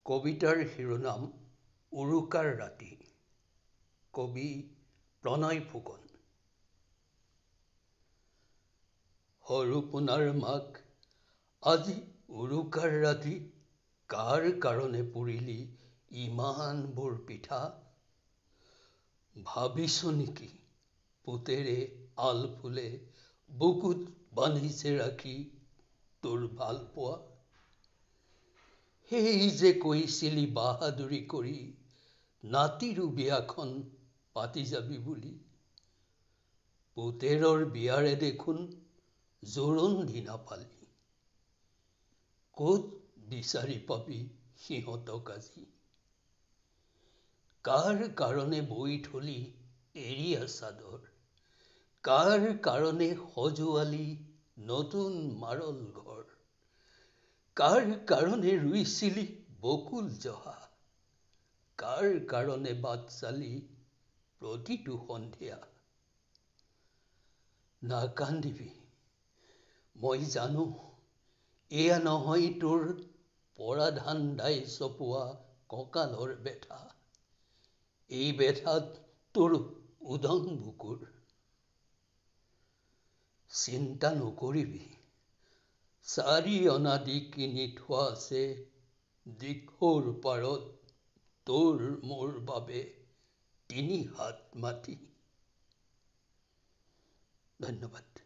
কবিতাৰ শিৰোনাম উৰুকাৰ ৰাতি। কবি প্ৰণয় ফুকন। সৰুপোনাৰ মাক আজি উৰুকাৰ ৰাতি, কাৰ কাৰণে পুৰিলি ইমানবোৰ পিঠা? ভাবিছ নেকি পুতেৰে আলফুলে বুকুত বান্ধিছে ৰাখি তোৰ ভাল পোৱা? সেই যে কৈছিলি বাহাদুৰি কৰি নাতিৰো বিয়াখন পাতি যাবি বুলি। পুতেৰৰ বিয়াৰে দেখোন জোৰোণ দি নাপালি। ক'ত বিচাৰি পাবি সিহঁতক আজি? কাৰ কাৰণে বৈ থলি এৰীয়া চাদৰ? কাৰ কাৰণে সজোৱালি নতুন মাৰল ঘৰ? কাৰ কাৰণে ৰুইছিলি বকুল জহা? কাৰ কাৰণে বাট চালি প্ৰতিটো সন্ধিয়া? নাকান্দিবি, মই জানো এয়া নহয় তোৰ পৰাধান চপোৱা কঁকালৰ বেথা। এই বেথাত তোৰ উদং বুকুৰ। চিন্তা নকৰিবি, চাৰি অনা দি কিনি থোৱা আছে দিখৌৰ পাৰত তোৰ মোৰ বাবে ৩ হাত মাটি। ধন্যবাদ।